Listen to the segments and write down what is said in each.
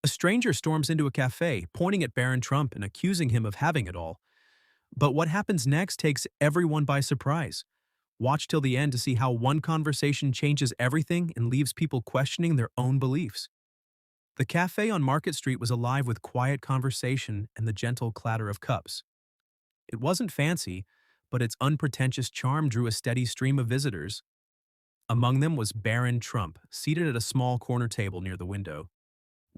A stranger storms into a cafe, pointing at Barron Trump and accusing him of having it all. But what happens next takes everyone by surprise. Watch till the end to see how one conversation changes everything and leaves people questioning their own beliefs. The cafe on Market Street was alive with quiet conversation and the gentle clatter of cups. It wasn't fancy, but its unpretentious charm drew a steady stream of visitors. Among them was Barron Trump, seated at a small corner table near the window.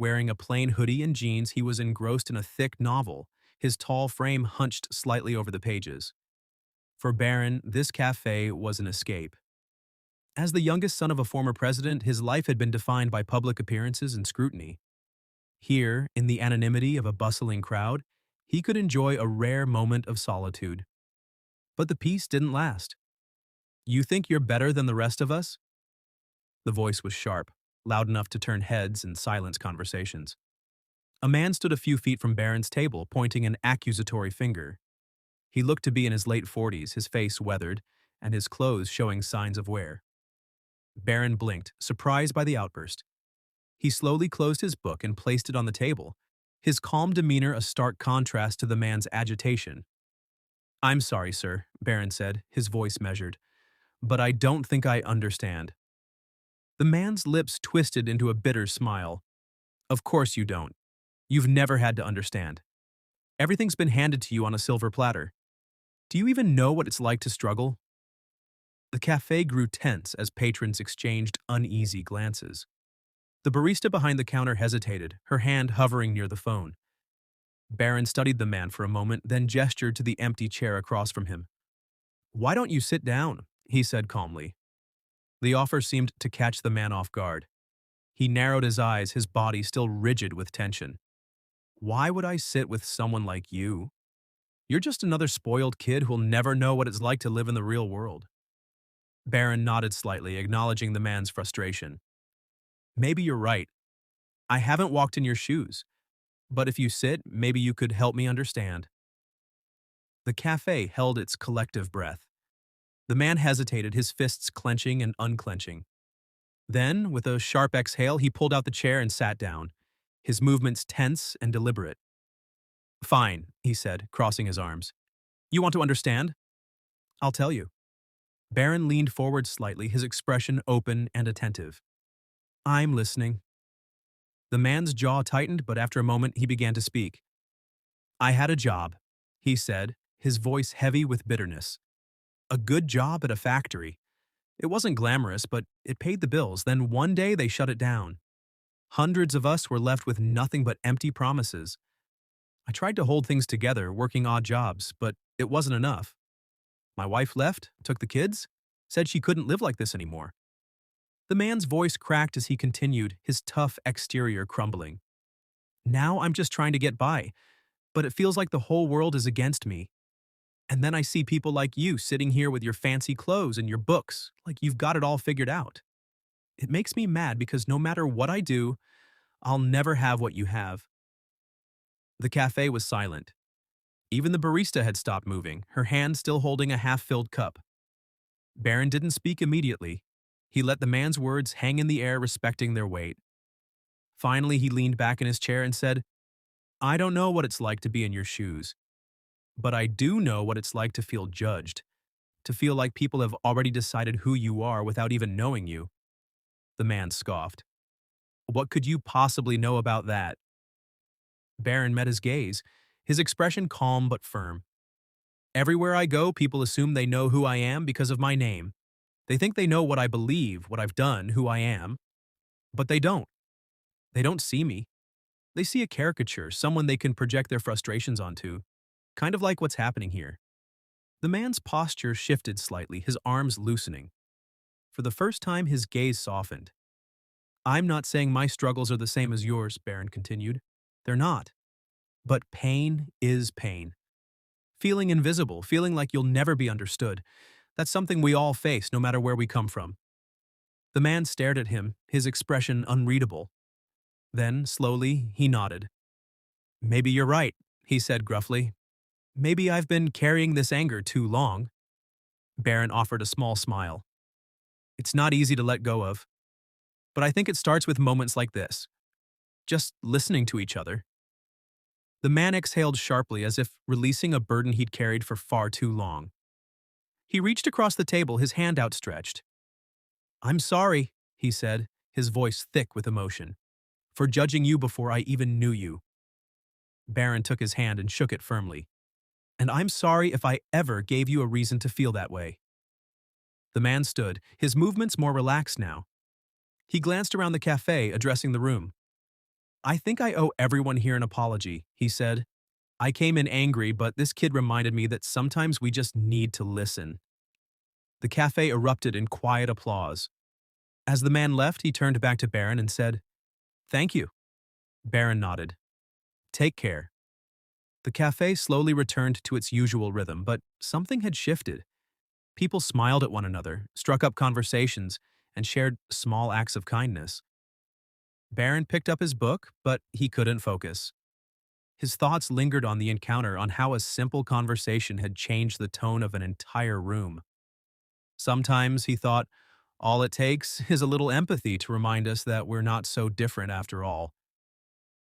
Wearing a plain hoodie and jeans, he was engrossed in a thick novel, his tall frame hunched slightly over the pages. For Barron, this cafe was an escape. As the youngest son of a former president, his life had been defined by public appearances and scrutiny. Here, in the anonymity of a bustling crowd, he could enjoy a rare moment of solitude. But the peace didn't last. "You think you're better than the rest of us?" The voice was sharp, loud enough to turn heads and silence conversations. A man stood a few feet from Barron's table, pointing an accusatory finger. He looked to be in his late 40s, his face weathered, and his clothes showing signs of wear. Barron blinked, surprised by the outburst. He slowly closed his book and placed it on the table, his calm demeanor a stark contrast to the man's agitation. "I'm sorry, sir," Barron said, his voice measured, "but I don't think I understand." The man's lips twisted into a bitter smile. "Of course you don't. You've never had to understand. Everything's been handed to you on a silver platter. Do you even know what it's like to struggle?" The cafe grew tense as patrons exchanged uneasy glances. The barista behind the counter hesitated, her hand hovering near the phone. Barron studied the man for a moment, then gestured to the empty chair across from him. "Why don't you sit down?" he said calmly. The offer seemed to catch the man off guard. He narrowed his eyes, his body still rigid with tension. "Why would I sit with someone like you? You're just another spoiled kid who'll never know what it's like to live in the real world." Barron nodded slightly, acknowledging the man's frustration. "Maybe you're right. I haven't walked in your shoes. But if you sit, maybe you could help me understand." The cafe held its collective breath. The man hesitated, his fists clenching and unclenching. Then, with a sharp exhale, he pulled out the chair and sat down, his movements tense and deliberate. "Fine," he said, crossing his arms. "You want to understand? I'll tell you." Barron leaned forward slightly, his expression open and attentive. "I'm listening." The man's jaw tightened, but after a moment he began to speak. "I had a job," he said, his voice heavy with bitterness. "A good job at a factory. It wasn't glamorous, but it paid the bills. Then one day they shut it down. Hundreds of us were left with nothing but empty promises. I tried to hold things together, working odd jobs, but it wasn't enough. My wife left, took the kids, said she couldn't live like this anymore." The man's voice cracked as he continued, his tough exterior crumbling. "Now I'm just trying to get by, but it feels like the whole world is against me. And then I see people like you sitting here with your fancy clothes and your books, like you've got it all figured out. It makes me mad because no matter what I do, I'll never have what you have." The cafe was silent. Even the barista had stopped moving, her hand still holding a half-filled cup. Barron didn't speak immediately. He let the man's words hang in the air, respecting their weight. Finally, he leaned back in his chair and said, "I don't know what it's like to be in your shoes, but I do know what it's like to feel judged, to feel like people have already decided who you are without even knowing you." The man scoffed. "What could you possibly know about that?" Barron met his gaze, his expression calm but firm. "Everywhere I go, people assume they know who I am because of my name. They think they know what I believe, what I've done, who I am. But they don't. They don't see me. They see a caricature, someone they can project their frustrations onto. Kind of like what's happening here." The man's posture shifted slightly, his arms loosening. For the first time, his gaze softened. "I'm not saying my struggles are the same as yours," Barron continued. "They're not. But pain is pain. Feeling invisible, feeling like you'll never be understood. That's something we all face, no matter where we come from." The man stared at him, his expression unreadable. Then, slowly, he nodded. "Maybe you're right," he said gruffly. "Maybe I've been carrying this anger too long." Barron offered a small smile. "It's not easy to let go of. But I think it starts with moments like this. just listening to each other. The man exhaled sharply as if releasing a burden he'd carried for far too long. He reached across the table, his hand outstretched. "I'm sorry," he said, his voice thick with emotion, "for judging you before I even knew you." Barron took his hand and shook it firmly. "And I'm sorry if I ever gave you a reason to feel that way." The man stood, his movements more relaxed now. He glanced around the cafe, addressing the room. "I think I owe everyone here an apology," he said. "I came in angry, but this kid reminded me that sometimes we just need to listen." The cafe erupted in quiet applause. As the man left, he turned back to Barron and said, "Thank you." Barron nodded. "Take care." The cafe slowly returned to its usual rhythm, but something had shifted. People smiled at one another, struck up conversations, and shared small acts of kindness. Barron picked up his book, but he couldn't focus. His thoughts lingered on the encounter, on how a simple conversation had changed the tone of an entire room. Sometimes, he thought, all it takes is a little empathy to remind us that we're not so different after all.